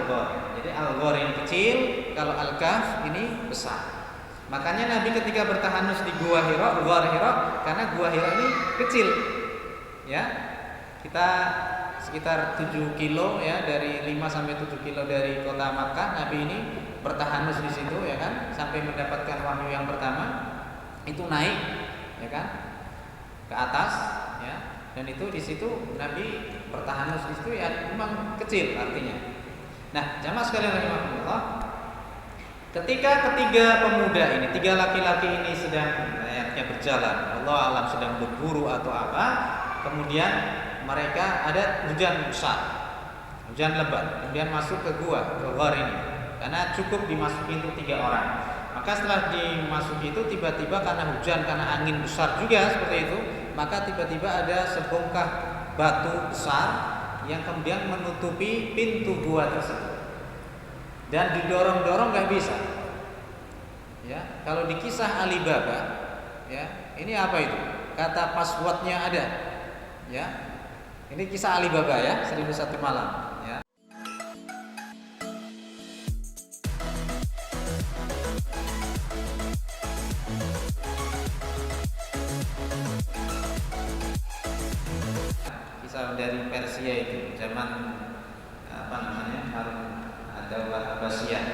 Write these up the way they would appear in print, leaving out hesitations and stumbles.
al-ghar. Jadi al-ghar ini kecil, kalau al-kahf ini besar. Makanya Nabi ketika bertahanus di Gua Hira, karena Gua Hira ini kecil. Ya. Kita sekitar 7 kilo ya, dari 5 sampai 7 kilo dari kota Makkah. Nabi ini bertahanus di situ ya kan, sampai mendapatkan wahyu yang pertama. Itu naik ya kan ke atas ya, dan itu di situ Nabi bertahanus di situ ya, memang kecil artinya. Nah, jamaah sekalian rahimakumullah, ketika ketiga pemuda ini, tiga laki-laki ini sedang layaknya berjalan, Allah alam sedang berburu atau apa, kemudian mereka ada hujan besar, hujan lebat, kemudian masuk ke gua, ke ghar ini, karena cukup dimasuki itu 3 orang. Maka setelah dimasuki itu tiba-tiba karena hujan, karena angin besar juga seperti itu, maka tiba-tiba ada sebongkah batu besar yang kemudian menutupi pintu gua tersebut. Dan didorong-dorong nggak bisa. Ya, kalau di kisah Alibaba, ya, ini apa itu? Kata passwordnya ada. Ya. Ini kisah Alibaba ya, 1001 malam. Dari Persia itu zaman apa namanya, Harun Al-Abbasiyah,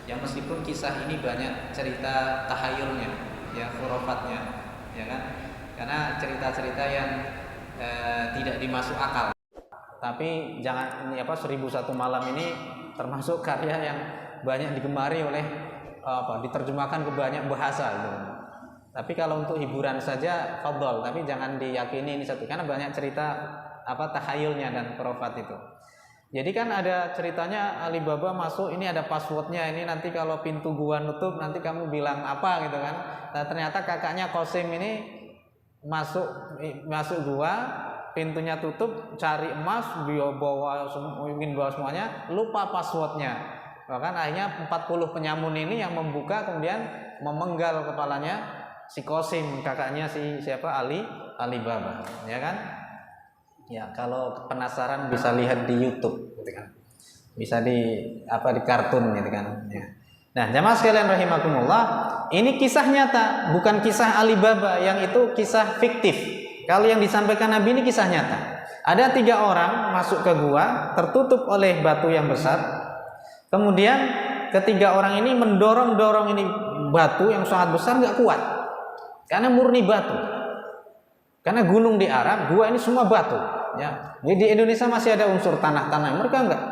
yang meskipun kisah ini banyak cerita tahayulnya ya, khurafatnya ya kan, karena cerita-cerita yang tidak dimasuk akal. Tapi jangan ini apa, 1001 malam ini termasuk karya yang banyak digemari oleh diterjemahkan ke banyak bahasa gitu. Tapi kalau untuk hiburan saja fadhol, tapi jangan diyakini ini satu, karena banyak cerita tahayulnya dan khurafat itu. Jadi kan ada ceritanya Alibaba masuk, ini ada passwordnya, ini nanti kalau pintu gua nutup nanti kamu bilang apa gitu kan. Nah, ternyata kakaknya Qasim ini masuk gua, pintunya tutup, cari emas, ingin bawa semuanya, lupa passwordnya. Bahkan akhirnya 40 penyamun ini yang membuka, kemudian memenggal kepalanya si Qasim, kakaknya si Alibaba, ya kan? Ya, kalau penasaran bisa lihat di YouTube gitu kan. Bisa di kartun gitu kan ya. Nah, jamaah sekalian rahimakumullah, ini kisah nyata, bukan kisah Alibaba yang itu kisah fiktif. Kalau yang disampaikan Nabi ini kisah nyata. Ada 3 orang masuk ke gua, tertutup oleh batu yang besar. Kemudian ketiga orang ini mendorong-dorong ini batu yang sangat besar, nggak kuat. Karena murni batu. Karena gunung di Arab, gua ini semua batu, ya. Jadi di Indonesia masih ada unsur tanah-tanah, mereka enggak.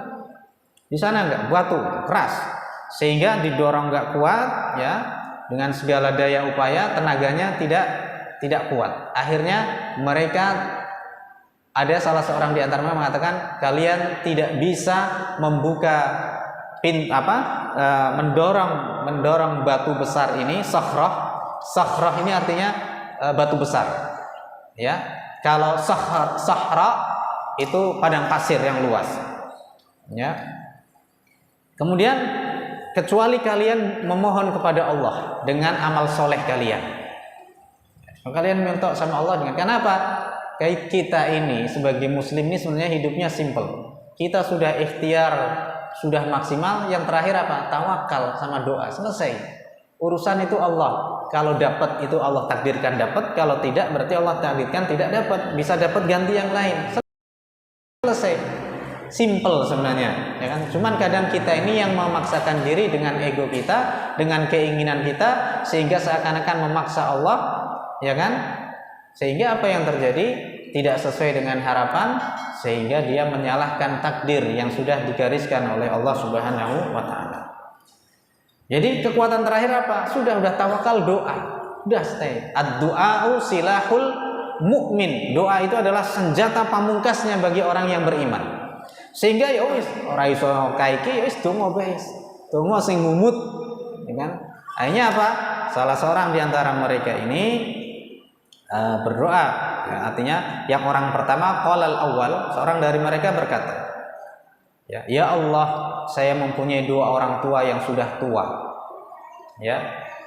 Di sana enggak, batu keras. Sehingga didorong enggak kuat, ya. Dengan segala daya upaya, tenaganya tidak kuat. Akhirnya mereka, ada salah seorang di antara mereka mengatakan, kalian tidak bisa membuka mendorong batu besar ini, sakhrah ini artinya batu besar. Ya, kalau sahra itu padang pasir yang luas. Ya. Kemudian kecuali kalian memohon kepada Allah dengan amal soleh kalian. Kalian minta sama Allah dengan, kenapa? Kayak kita ini sebagai muslim ini sebenarnya hidupnya simple. Kita sudah ikhtiar, sudah maksimal, yang terakhir apa? Tawakal sama doa, selesai. Urusan itu Allah. Kalau dapat itu Allah takdirkan dapat, kalau tidak berarti Allah takdirkan tidak dapat. Bisa dapat ganti yang lain. Selesai. Simple sebenarnya, ya kan? Cuman kadang kita ini yang memaksakan diri dengan ego kita, dengan keinginan kita, sehingga seakan-akan memaksa Allah, ya kan? Sehingga apa yang terjadi? Tidak sesuai dengan harapan, sehingga dia menyalahkan takdir yang sudah digariskan oleh Allah Subhanahu wa taala. Jadi kekuatan terakhir apa? Sudah tawakal, doa. Sudah stay. Ad-du'a'u silahul mu'min. Doa itu adalah senjata pamungkasnya bagi orang yang beriman. Sehingga ya wis ora iso kaiki, ya wis donga bae. Donga sing mumut, ya kan? Akhirnya apa? Salah seorang di antara mereka ini berdoa. Ya, artinya yang orang pertama, qalal awal, seorang dari mereka berkata, Ya Allah, saya mempunyai 2 orang tua yang sudah tua, ya,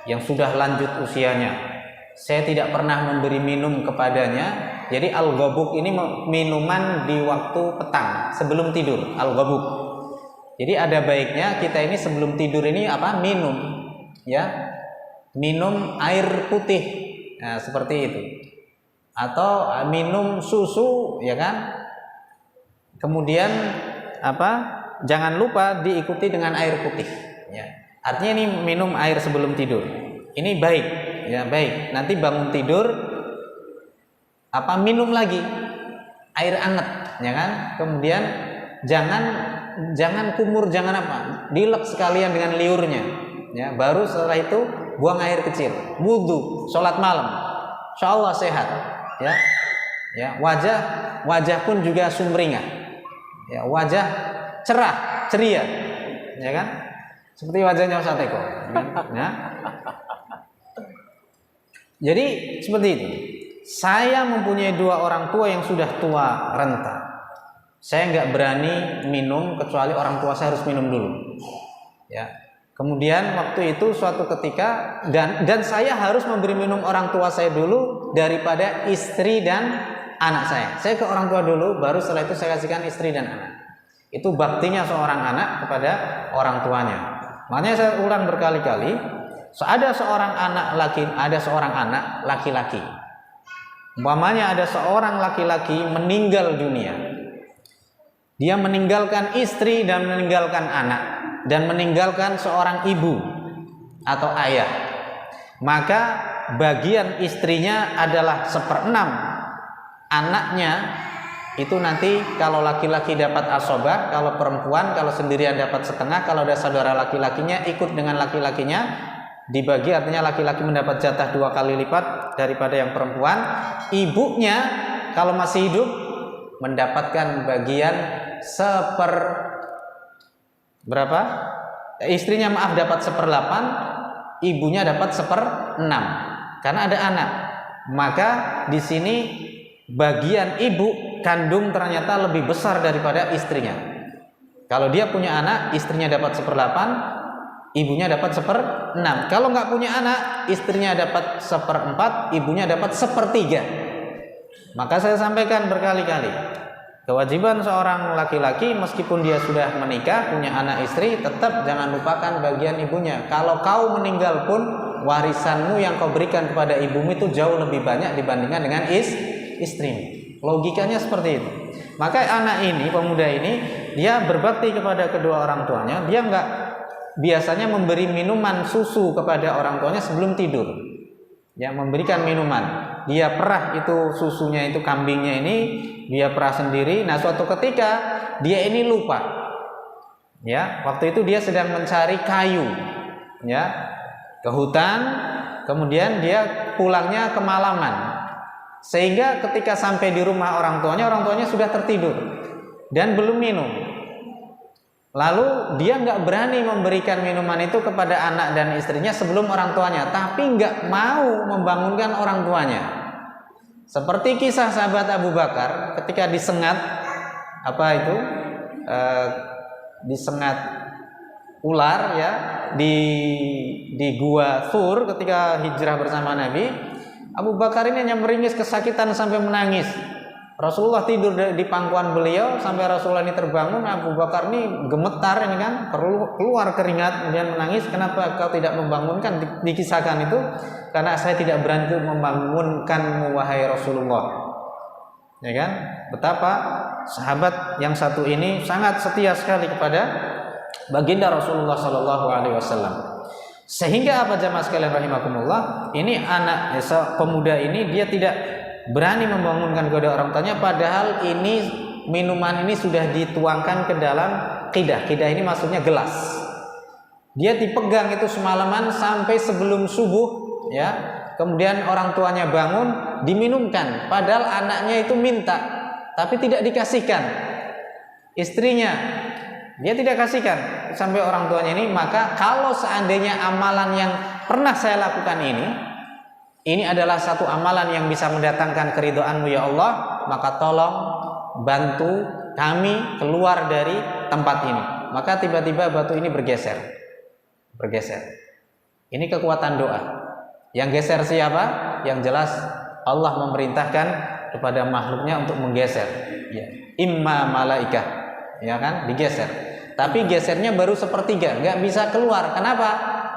yang sudah lanjut usianya. Saya tidak pernah memberi minum kepadanya. Jadi al-ghabuk ini minuman di waktu petang sebelum tidur, al-ghabuk. Jadi ada baiknya kita ini sebelum tidur ini apa? Minum, ya, minum air putih, nah, seperti itu, atau minum susu, ya kan? Kemudian apa? Jangan lupa diikuti dengan air putih, ya. Artinya ini minum air sebelum tidur. Ini baik, ya baik. Nanti bangun tidur apa? Minum lagi air hangat, ya kan? Kemudian jangan kumur, jangan apa, dilek sekalian dengan liurnya, ya. Baru setelah itu buang air kecil, wudhu, sholat malam, insya Allah sehat, ya. Ya, wajah pun juga sumringah, ya, wajah cerah, ceria, ya kan? Seperti wajahnya Ustaz Eko, ya. Jadi seperti itu. Saya mempunyai 2 orang tua yang sudah tua renta. Saya nggak berani minum kecuali orang tua saya harus minum dulu, ya. Kemudian waktu itu suatu ketika dan saya harus memberi minum orang tua saya dulu daripada istri dan anak saya. Saya ke orang tua dulu, baru setelah itu saya kasihkan istri dan anak. Itu baktinya seorang anak kepada orang tuanya. Makanya saya ulang berkali-kali, ada seorang anak laki-laki. Umpamanya ada seorang laki-laki meninggal dunia. Dia meninggalkan istri dan meninggalkan anak dan meninggalkan seorang ibu atau ayah. Maka bagian istrinya adalah 1/6 anaknya. Itu nanti kalau laki-laki dapat asobah, kalau perempuan kalau sendirian dapat setengah, kalau ada saudara laki-lakinya ikut dengan laki-lakinya dibagi, artinya laki-laki mendapat jatah 2 kali lipat daripada yang perempuan. Ibunya kalau masih hidup mendapatkan bagian berapa? Istrinya dapat 1/8, ibunya dapat 1/6 karena ada anak. Maka di sini bagian ibu kandung ternyata lebih besar daripada istrinya. Kalau dia punya anak, istrinya dapat 1/8, ibunya dapat 1/6. Kalau nggak punya anak, istrinya dapat 1/4, ibunya dapat 1/3. Maka saya sampaikan berkali-kali, kewajiban seorang laki-laki meskipun dia sudah menikah, punya anak istri, tetap jangan lupakan bagian ibunya. Kalau kau meninggal pun warisanmu yang kau berikan kepada ibumu itu jauh lebih banyak dibandingkan dengan istrimu. Logikanya seperti itu. Maka anak ini, pemuda ini, dia berbakti kepada kedua orang tuanya. Dia nggak biasanya memberi minuman susu kepada orang tuanya sebelum tidur. Ya, memberikan minuman. Dia perah itu susunya, itu kambingnya ini dia perah sendiri. Nah, suatu ketika dia ini lupa. Ya, waktu itu dia sedang mencari kayu, ya, ke hutan. Kemudian dia pulangnya kemalaman. Sehingga ketika sampai di rumah orang tuanya sudah tertidur dan belum minum. Lalu dia nggak berani memberikan minuman itu kepada anak dan istrinya sebelum orang tuanya, tapi nggak mau membangunkan orang tuanya. Seperti kisah sahabat Abu Bakar ketika disengat disengat ular, ya, di gua Thur ketika hijrah bersama Nabi. Abu Bakar ini hanya meringis kesakitan sampai menangis. Rasulullah tidur di pangkuan beliau sampai Rasulullah ini terbangun. Abu Bakar ini gemetar, ini kan keluar keringat, kemudian menangis. Kenapa kau tidak membangunkan? Dikisahkan itu karena saya tidak berani membangunkanmu wahai Rasulullah. Ya kan? Betapa sahabat yang satu ini sangat setia sekali kepada baginda Rasulullah Shallallahu Alaihi Wasallam. Sehingga apa jamaah sekalian rahimakumullah, ini anak pemuda ini dia tidak berani membangunkan kedua orang tuanya, padahal ini minuman ini sudah dituangkan ke dalam qidah. Qidah ini maksudnya gelas. Dia dipegang itu semalaman sampai sebelum subuh, ya. Kemudian orang tuanya bangun, diminumkan. Padahal anaknya itu minta, tapi tidak dikasihkan. Istrinya dia tidak kasihkan sampai orang tuanya ini. Maka kalau seandainya amalan yang pernah saya lakukan ini adalah satu amalan yang bisa mendatangkan keridhaan-Mu ya Allah, maka tolong bantu kami keluar dari tempat ini. Maka tiba-tiba batu ini bergeser. Ini kekuatan doa. Yang geser siapa? Yang jelas Allah memerintahkan kepada makhluknya untuk menggeser. Ya. Imma malaikah, ya kan? Digeser. tapi gesernya baru sepertiga, nggak bisa keluar. Kenapa?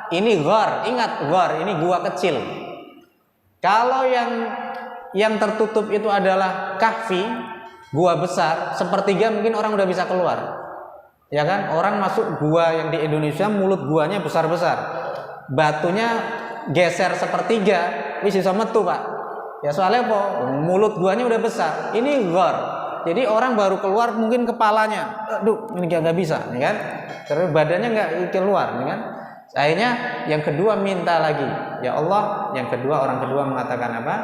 Ini ghar, ingat ghar, ini gua kecil. Kalau yang tertutup itu adalah kahfi, gua besar, sepertiga mungkin orang udah bisa keluar. Ya kan? Orang masuk gua yang di Indonesia, mulut guanya besar-besar. Batunya geser sepertiga, wis iso metu, Pak. Ya soalnya apa? Mulut guanya udah besar. Ini ghar. Jadi orang baru keluar mungkin kepalanya, aduh ini nggak bisa, ya kan? Terus badannya nggak keluar, ya kan? Akhirnya yang kedua minta lagi, ya Allah. Yang kedua, orang kedua mengatakan apa?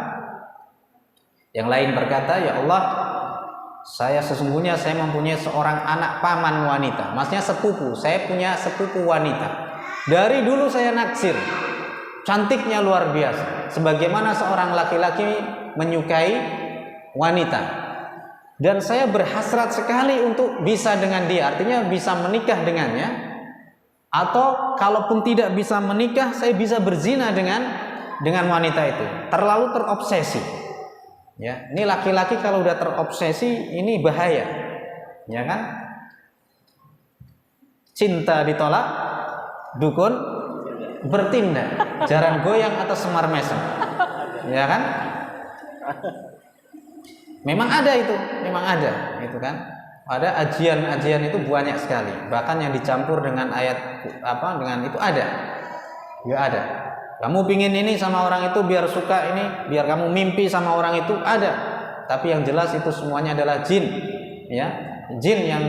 Yang lain berkata, ya Allah, saya sesungguhnya saya mempunyai seorang anak paman wanita, maksudnya sepupu. Saya punya sepupu wanita. Dari dulu saya naksir, cantiknya luar biasa. Sebagaimana seorang laki-laki menyukai wanita. Dan saya berhasrat sekali untuk bisa dengan dia, artinya bisa menikah dengannya, atau kalaupun tidak bisa menikah, saya bisa berzina dengan wanita itu. Terlalu terobsesi. Ya, ini laki-laki kalau udah terobsesi ini bahaya, ya kan? Cinta ditolak, dukun bertindak, jarang goyang atau semar mesem, ya kan? Memang ada itu, itu kan. Ada ajian-ajian itu banyak sekali. Bahkan yang dicampur dengan ayat dengan itu ada. Ya ada. Kamu pingin ini sama orang itu biar suka ini, biar kamu mimpi sama orang itu ada. Tapi yang jelas itu semuanya adalah jin, ya. Jin yang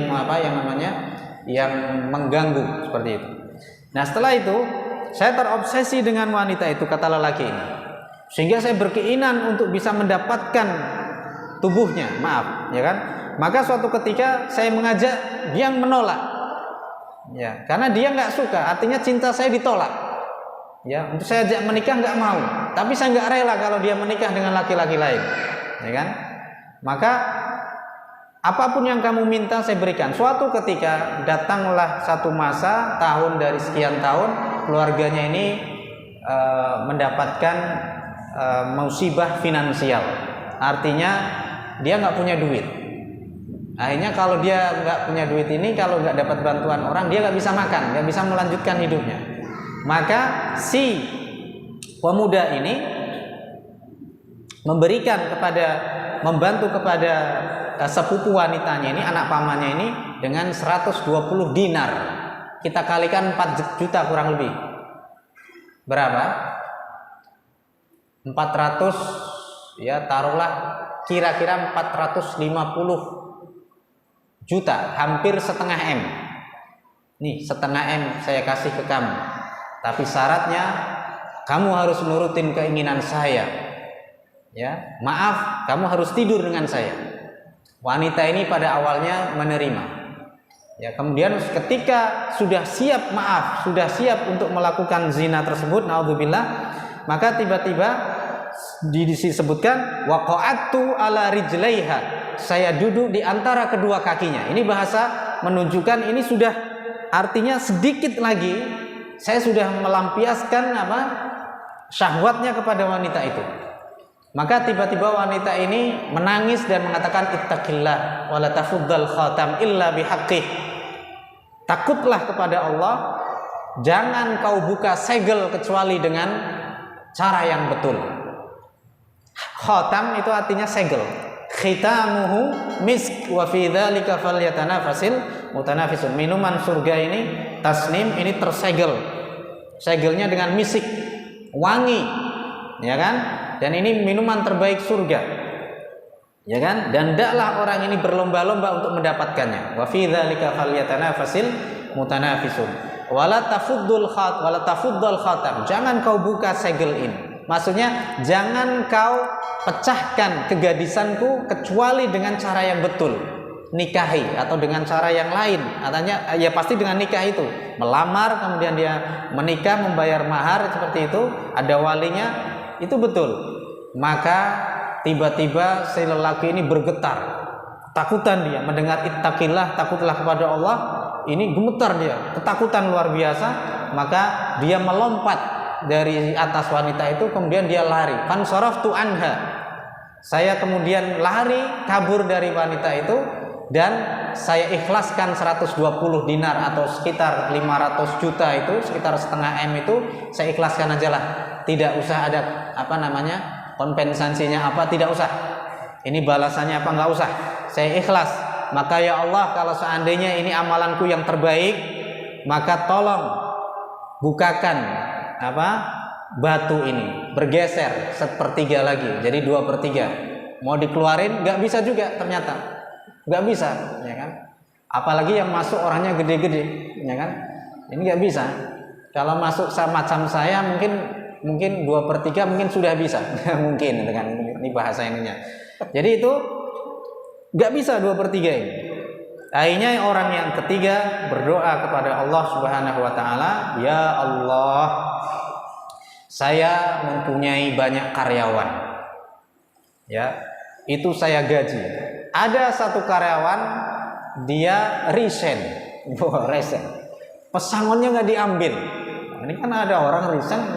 yang mengganggu seperti itu. Nah, setelah itu saya terobsesi dengan wanita itu, kata lelaki ini. Sehingga saya berkeinginan untuk bisa mendapatkan tubuhnya, maaf, ya kan? Maka suatu ketika saya mengajak, dia menolak, ya, karena dia nggak suka, artinya cinta saya ditolak, ya. Untuk saya ajak menikah nggak mau, tapi saya nggak rela kalau dia menikah dengan laki-laki lain, ya kan? Maka apapun yang kamu minta saya berikan. Suatu ketika datanglah satu masa, tahun dari sekian tahun, keluarganya ini mendapatkan musibah finansial, artinya dia nggak punya duit. Akhirnya kalau dia nggak punya duit ini, kalau nggak dapat bantuan orang, dia nggak bisa makan, nggak bisa melanjutkan hidupnya. Maka si pemuda ini membantu kepada sepupu wanitanya ini, anak pamannya ini, dengan 120 dinar. Kita kalikan 4 juta kurang lebih. Berapa? 400, ya taruhlah kira-kira 450 juta, hampir setengah M. Nih, setengah M saya kasih ke kamu. Tapi syaratnya kamu harus nurutin keinginan saya. Ya, maaf, kamu harus tidur dengan saya. Wanita ini pada awalnya menerima. Ya, kemudian ketika sudah siap, sudah siap untuk melakukan zina tersebut, naudzubillah, maka tiba-tiba disebutkan waqa'atu ala rijlaiha, saya duduk di antara kedua kakinya. Ini bahasa menunjukkan ini sudah, artinya sedikit lagi saya sudah melampiaskan syahwatnya kepada wanita itu. Maka tiba-tiba wanita ini menangis dan mengatakan ittaqillah wa la tafuddal khatam illa bihaqqih. Takutlah kepada Allah, jangan kau buka segel kecuali dengan cara yang betul. Khatam itu artinya segel. Khitamuhu misk wa fi dzalika falyatanafasil mutanafisun. Minuman surga ini tasnim, ini tersegel. Segelnya dengan misik, wangi, ya kan? Dan ini minuman terbaik surga, ya kan? Dan hendaklah orang ini berlomba-lomba untuk mendapatkannya. Wa fi dzalika falyatanafasil mutanafisun. Wala tafuddul khatam. Jangan kau buka segel ini. Maksudnya jangan kau pecahkan kegadisanku kecuali dengan cara yang betul, nikahi, atau dengan cara yang lain. Artinya ya pasti dengan nikah itu, melamar kemudian dia menikah, membayar mahar seperti itu, ada walinya, itu betul. Maka tiba-tiba si lelaki ini bergetar, takutan dia mendengar ittaqillah, takutlah kepada Allah. Ini gemetar dia, ketakutan luar biasa. Maka dia melompat dari atas wanita itu, kemudian dia lari. Fansaraftu anha, saya kemudian lari kabur dari wanita itu. dan saya ikhlaskan 120 dinar atau sekitar 500 juta itu, sekitar setengah M itu saya ikhlaskan aja lah, tidak usah ada kompensasinya apa, tidak usah, ini balasannya apa, nggak usah, saya ikhlas. Maka ya Allah, kalau seandainya ini amalanku yang terbaik, maka tolong bukakan batu ini, bergeser sepertiga lagi, jadi 2/3. Mau dikeluarin nggak bisa juga, ternyata nggak bisa, ya kan? Apalagi yang masuk orangnya gede-gede, ya kan? Ini nggak bisa. Kalau masuk macam saya mungkin 2/3 mungkin sudah bisa, mungkin dengan ini bahasa ininya. Jadi itu nggak bisa 2/3 ini. Akhirnya orang yang ketiga berdoa kepada Allah Subhanahu wa taala, "Ya Allah, saya mempunyai banyak karyawan. Ya, itu saya gaji. Ada satu karyawan dia resign. Pesangonnya nggak diambil. Ini kan ada orang resign,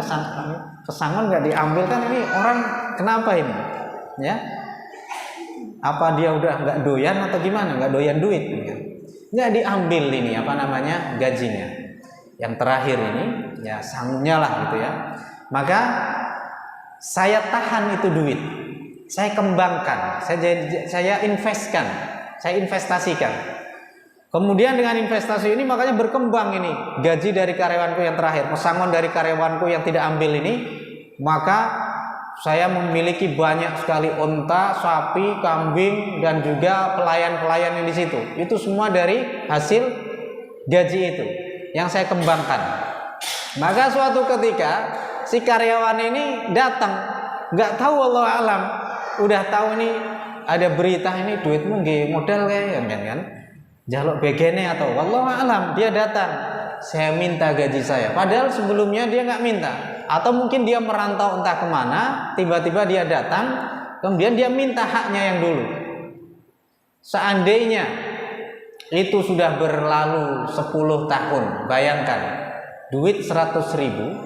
pesangon nggak diambil, kan ini orang kenapa ini? Ya, apa dia udah nggak doyan atau gimana? Nggak doyan duit? Nggak diambil ini gajinya. Yang terakhir ini ya sanggupnya lah gitu ya. Maka saya tahan itu duit, saya kembangkan, saya investasikan. Kemudian dengan investasi ini makanya berkembang ini gaji dari karyawanku yang terakhir, pesangon dari karyawanku yang tidak ambil ini, maka saya memiliki banyak sekali unta, sapi, kambing, dan juga pelayan-pelayan yang di situ. Itu semua dari hasil gaji itu yang saya kembangkan. Maka suatu ketika si karyawan ini datang, nggak tahu Allah alam, udah tahu ini ada berita ini duitmu nggih modal kayak kan, jaluk begene atau wallahu alam, dia datang, saya minta gaji saya, padahal sebelumnya dia nggak minta, atau mungkin dia merantau entah kemana, tiba-tiba dia datang, kemudian dia minta haknya yang dulu. Seandainya itu sudah berlalu 10 tahun, bayangkan duit 100.000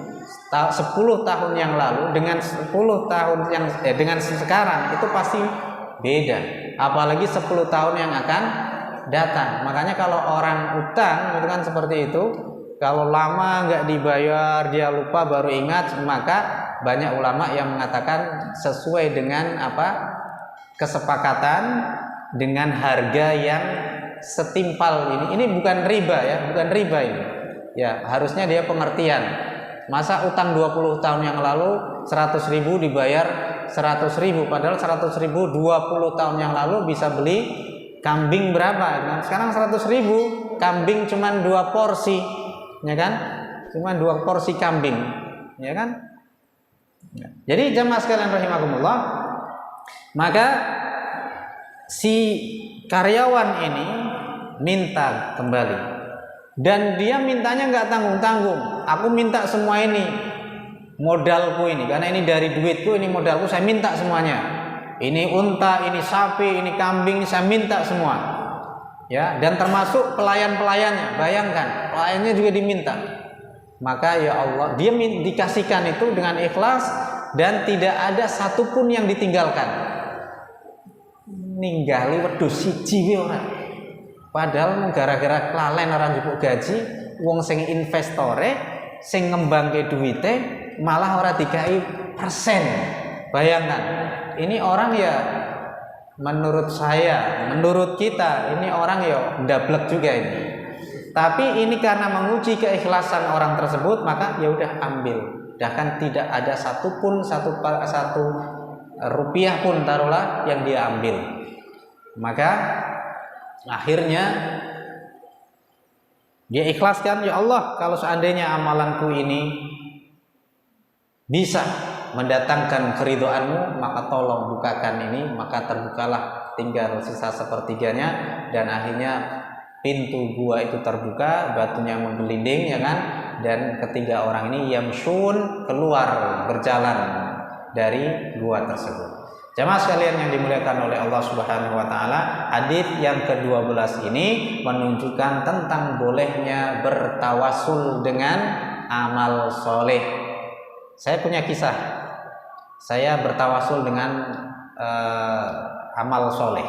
10 tahun yang lalu dengan 10 tahun yang dengan sekarang itu pasti beda, apalagi 10 tahun yang akan datang. Makanya kalau orang utang itu kan seperti itu, kalau lama nggak dibayar, dia lupa baru ingat, maka banyak ulama yang mengatakan sesuai dengan kesepakatan dengan harga yang setimpal ini bukan riba ya, bukan riba ini ya, harusnya dia pengertian. Masa utang 20 tahun yang lalu 100.000 dibayar 100.000, padahal 100.000 20 tahun yang lalu bisa beli kambing berapa? Nah, sekarang 100.000 kambing cuman 2 porsi, ya kan? Cuma 2 porsi kambing, ya kan? Jadi jamaah sekalian rahimakumullah, maka si karyawan ini minta kembali, dan dia mintanya nggak tanggung-tanggung. Aku minta semua ini, modalku ini, karena ini dari duitku, ini modalku, saya minta semuanya. Ini unta, ini sapi, ini kambing, ini saya minta semua. Ya, dan termasuk pelayan-pelayannya. Bayangkan, pelayannya juga diminta. Maka ya Allah, dia dikasihkan itu dengan ikhlas dan tidak ada satupun yang ditinggalkan. Ninggali wedhus siji ora. Padahal gara-gara kelalen ora njupuk gaji, wong sing investore, sing ngembangke duwite malah ora dikai persen. Bayangkan, ini orang ya menurut saya, menurut kita, ini orang ya ndablek juga ini. Tapi ini karena menguji keikhlasan orang tersebut, maka ya udah ambil. Bahkan tidak ada satupun satu rupiah pun taruhlah yang dia ambil. Maka akhirnya dia ikhlaskan, ya Allah, kalau seandainya amalanku ini bisa mendatangkan keridhaan-Mu, maka tolong bukakan ini. Maka terbukalah, tinggal sisa sepertiganya, dan akhirnya pintu gua itu terbuka, batunya menggelinding, ya kan? Dan ketiga orang ini yamshun, keluar, berjalan dari gua tersebut. Jamaah sekalian yang dimuliakan oleh Allah Subhanahu wa taala, hadis yang ke-12 ini menunjukkan tentang bolehnya bertawasul dengan amal soleh. Saya punya kisah. Saya bertawasul dengan amal soleh.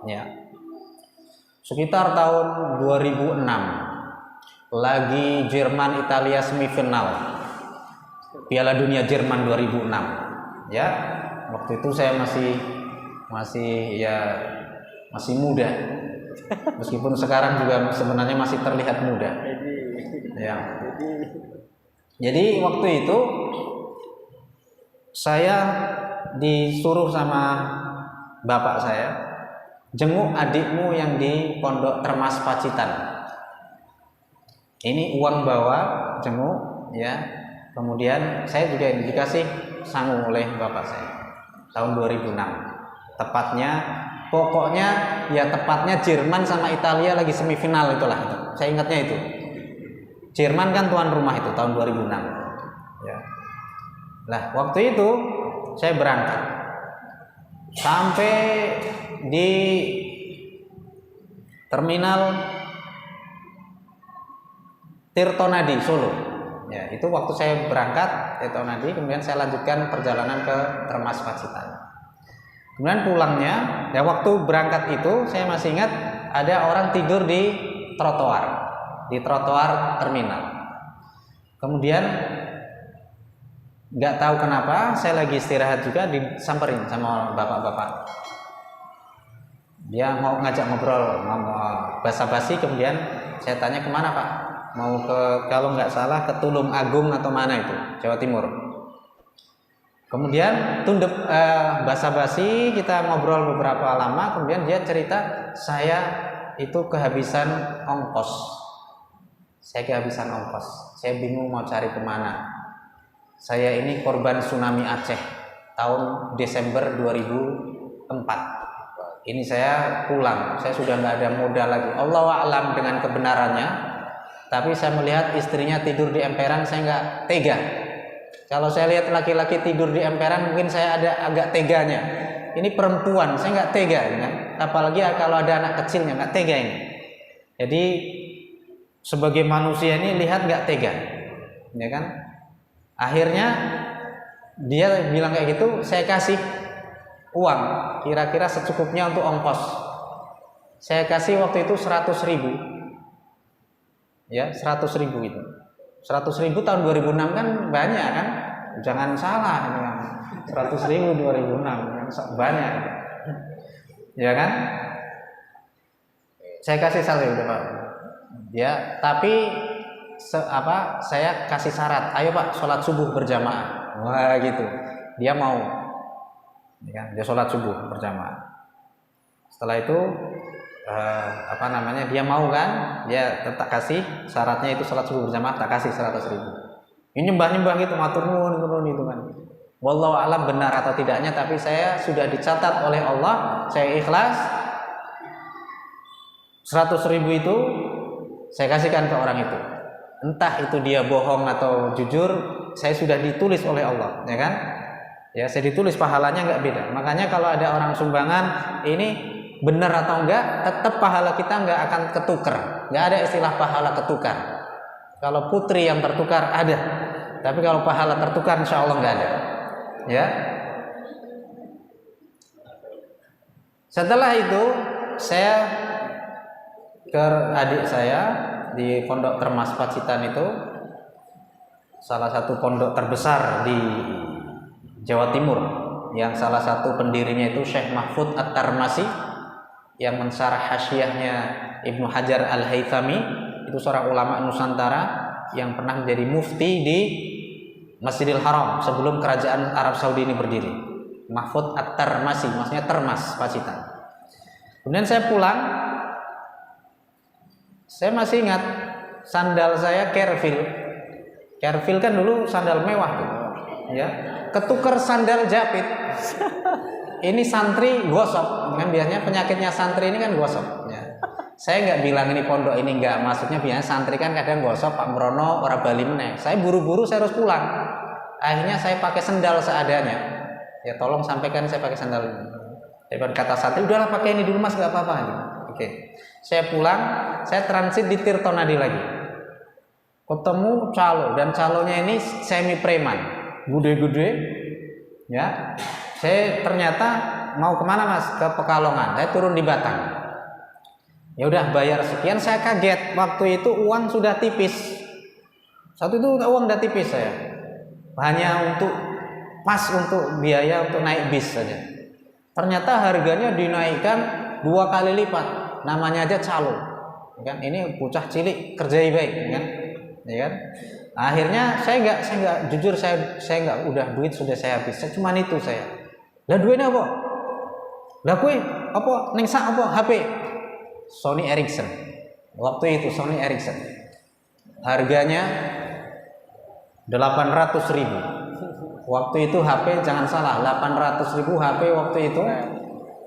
Ya. sekitar tahun 2006, lagi Jerman Italia semifinal Piala Dunia Jerman 2006. Ya, waktu itu saya masih muda. Meskipun sekarang juga sebenarnya masih terlihat muda. Ya. Jadi waktu itu saya disuruh sama bapak saya, jenguk adikmu yang di Pondok Termas Pacitan. Ini uang bawa, jenguk, ya. Kemudian saya juga dikasih sangu oleh bapak saya tahun 2006. Tepatnya Jerman sama Italia lagi semifinal itulah. Saya ingatnya itu. Jerman kan tuan rumah itu tahun 2006. Ya. Nah, waktu itu saya berangkat sampai di terminal Tirtonadi Solo. Ya, itu waktu saya berangkat Tirtonadi, kemudian saya lanjutkan perjalanan ke Termas Pacitan. Kemudian pulangnya, ya waktu berangkat itu saya masih ingat ada orang tidur di trotoar terminal. Kemudian nggak tahu kenapa saya lagi istirahat juga disamperin sama bapak-bapak. Dia mau ngajak ngobrol, mau basa-basi. Kemudian saya tanya kemana Pak? Mau ke, kalau nggak salah ke Tulung Agung atau mana itu, Jawa Timur. Kemudian basa-basi, kita ngobrol beberapa lama. Kemudian dia cerita, saya itu kehabisan ongkos. Saya bingung mau cari kemana. Saya ini korban tsunami Aceh tahun Desember 2004. Ini saya pulang, saya sudah nggak ada modal lagi. Allahu a'lam dengan kebenarannya. Tapi saya melihat istrinya tidur di emperan, saya nggak tega. Kalau saya lihat laki-laki tidur di emperan, mungkin saya ada agak teganya. Ini perempuan, saya nggak tega, kan? Apalagi kalau ada anak kecilnya, nggak tega ini. Jadi sebagai manusia ini lihat nggak tega, ya kan? Akhirnya dia bilang kayak gitu, saya kasih uang, kira-kira secukupnya untuk ongkos. Saya kasih waktu itu 100.000. Ya, 100.000 itu. 100.000 tahun 2006 kan banyak kan? Jangan salah ini kan. 100.000 2006 kan banyak. Ya kan? Saya kasih saldo udah Pak. Ya, tapi saya kasih syarat, ayo Pak sholat subuh berjamaah. Wah gitu. Dia mau. Ya kan? Dia sholat subuh berjamaah. Setelah itu dia mau kan, dia tetap kasih syaratnya itu sholat subuh berjamaah, tak kasih 100.000. Ini nyembah gitu, matur nuwun itu kan. Wallahu a'lam benar atau tidaknya, tapi saya sudah dicatat oleh Allah, saya ikhlas. 100.000 itu saya kasihkan ke orang itu. Entah itu dia bohong atau jujur, saya sudah ditulis oleh Allah, ya kan? Ya, saya ditulis pahalanya nggak beda. Makanya kalau ada orang sumbangan ini benar atau enggak, tetap pahala kita enggak akan ketukar. Enggak ada istilah pahala ketukar. Kalau putri yang tertukar ada, tapi kalau pahala tertukar insya Allah enggak ada. Ya. Setelah itu saya ke adik saya di Pondok Termas Pacitan itu, salah satu pondok terbesar di Jawa Timur, yang salah satu pendirinya itu Syekh Mahfud At-Tarmasi, yang mensyarah hasyiahnya Ibnu Hajar Al-Haythami, itu seorang ulama Nusantara yang pernah menjadi mufti di Masjidil Haram sebelum kerajaan Arab Saudi ini berdiri. Mahfud At-Tarmasi, maksudnya Termas Pacitan. Kemudian saya pulang, saya masih ingat sandal saya Kervil kan dulu sandal mewah tuh, ya, ketukar sandal Japit. Ini santri gosok, kan biasanya penyakitnya santri ini kan gosok. Ya. Saya nggak bilang ini pondok ini nggak, maksudnya biasanya santri kan kadang gosok, Pak Merono ora bali meneh. Saya buru-buru saya harus pulang. Akhirnya saya pakai sendal seadanya. Ya tolong sampaikan saya pakai sandal ini. Daripada kata santri, udahlah pakai ini dulu Mas, nggak apa-apa. Oke. Saya pulang, saya transit di Tirtonadi lagi. Ketemu calo, dan calonya ini semi preman, gede-gede, ya. Saya ternyata mau kemana Mas? Ke Pekalongan. Saya turun di Batang. Ya udah bayar sekian, saya kaget. Waktu itu uang sudah tipis. Satu itu uang udah tipis saya. Hanya untuk pas untuk biaya untuk naik bis saja. Ternyata harganya dinaikkan 2 kali lipat. Namanya aja calo. Kan ini bocah cilik kerja baik kan? Ya kan? Akhirnya saya enggak jujur saya enggak, udah duit sudah saya habis. Cuma itu saya. Lah duitnya apa? Lah kue apa? Ning sak apa? HP Sony Ericsson. Waktu itu Sony Ericsson. Harganya 800.000. Waktu itu HP jangan salah, 800.000 HP waktu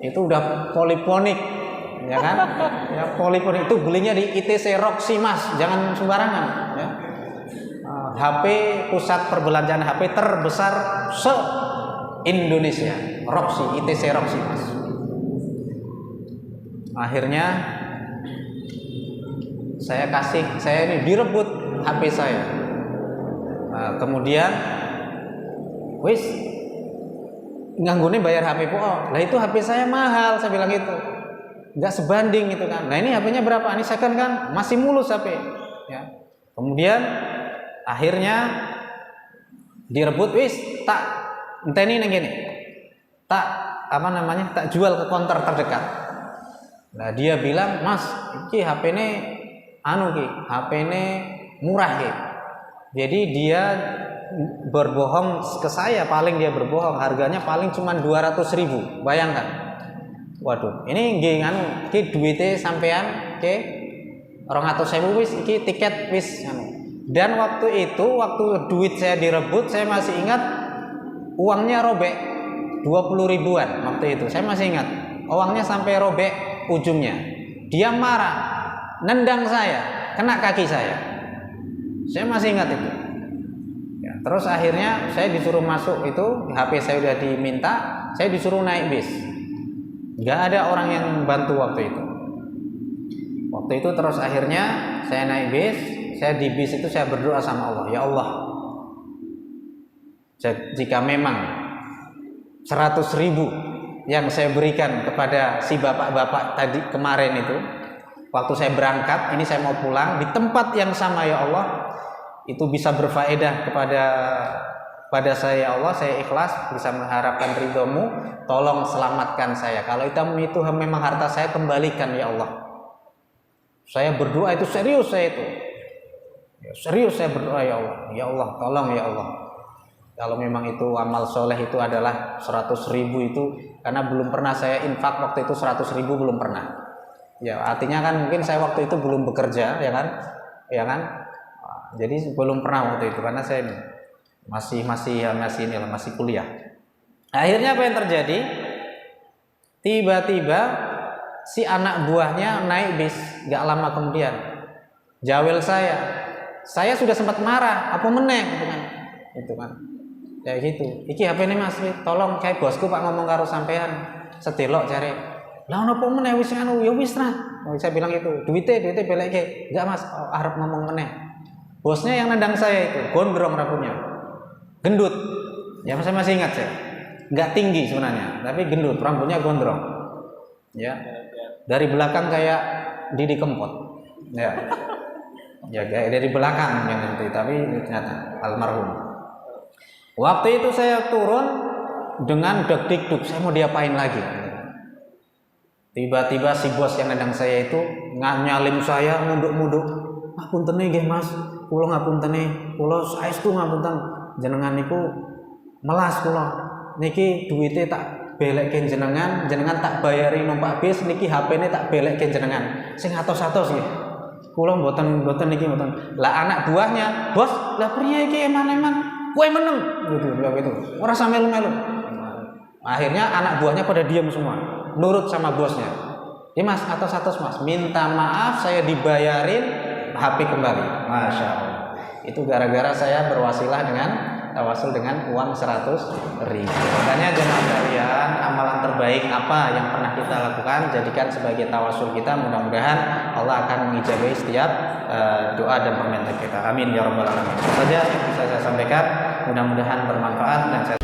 itu udah poliponik, ya kan? Ya poliponik itu belinya di ITC Roxy Mas, jangan sembarangan ya. HP pusat perbelanjaan HP terbesar se-Indonesia, Roxy, ITC Roxy Mas. Akhirnya saya ini direbut HP saya. Kemudian wis nganggone bayar HP po. Lah itu HP saya mahal, saya bilang gitu. Enggak sebanding gitu kan. Nah ini HP-nya berapa? Ini second kan masih mulus HP ya. Kemudian akhirnya direbut, wis tak enteni nang kene. Tak tak jual ke konter terdekat. Nah dia bilang, "Mas, iki HP-ne HP-ne murah ki." Jadi dia berbohong ke saya, paling dia berbohong, harganya paling cuma 200.000. Bayangkan. Waduh, ini nggih iki duite sampean ke 200.000 wis iki tiket wis Dan waktu duit saya direbut, saya masih ingat uangnya robek 20 ribuan waktu itu. Saya masih ingat. Uangnya sampai robek ujungnya. Dia marah, nendang saya, kena kaki saya. Saya masih ingat itu. Ya, terus akhirnya saya disuruh masuk itu, HP saya udah diminta, saya disuruh naik bis. Gak ada orang yang bantu waktu itu. Waktu itu terus akhirnya saya naik bis. Saya di bis itu saya berdoa sama Allah, ya Allah, jika memang 100.000 yang saya berikan kepada si bapak-bapak tadi kemarin itu, waktu saya berangkat, ini saya mau pulang di tempat yang sama ya Allah, itu bisa berfaedah kepada saya ya Allah, saya ikhlas bisa mengharapkan ridhomu, tolong selamatkan saya. Kalau itu memang harta saya, kembalikan ya Allah. Saya berdoa itu serius saya itu. Ya, serius saya berdoa ya Allah, tolong ya Allah. Kalau memang itu amal soleh itu adalah 100.000 itu, karena belum pernah saya infak waktu itu 100.000 belum pernah. Ya artinya kan mungkin saya waktu itu belum bekerja ya kan. Jadi belum pernah waktu itu karena saya masih kuliah. Akhirnya apa yang terjadi? Tiba-tiba si anak buahnya naik bis, gak lama kemudian jawel saya sudah sempat marah, apa meneh gitu kan. Kayak gitu. Iki HP ini Mas, tolong kayak bosku Pak ngomong karo sampean, sedelok jare. Lah napa meneh wis ya wis lah. Saya bilang itu, duite belekke. Enggak Mas, arep ngomong meneh. Bosnya yang nendang saya itu, gondrong rambutnya. Gendut. Ya saya masih ingat saya. Enggak tinggi sebenarnya, tapi gendut, rambutnya gondrong. Ya. Dari belakang kayak Didi Kempot. Ya. Ya dari belakang yang nanti, tapi ternyata almarhum. Waktu itu saya turun dengan deg-deg, saya mau diapain lagi? Tiba-tiba si bos yang nendang saya itu nyalin saya, munduk-munduk. Ngapuntene nggih Mas, kula ngapuntene, kula saestu ngapunten jenengan niku melas kula. Niki duwite tak belekke jenengan tak bayari numpak bis, niki HP-ne tak belekke jenengan. Sing atos-atos nggih. Kula mboten niki mboten. Lah anak buahnya, "Bos, lah priye iki eman-eman? Kowe meneng." Gitu. Ora sampe melu-melu. Akhirnya anak buahnya pada diam semua, nurut sama bosnya. "Ya Mas, atos-atos Mas, minta maaf saya dibayarin HP kembali." Masya Allah. Itu gara-gara saya berwasilah dengan tawasul dengan uang 100.000. Makanya jemaah sekalian, amalan terbaik apa yang pernah kita lakukan, jadikan sebagai tawasul kita. Mudah-mudahan Allah akan mengijabahi setiap doa dan permintaan kita. Amin ya rabbal alamin. Itu saja yang bisa saya sampaikan. Mudah-mudahan bermanfaat dan saya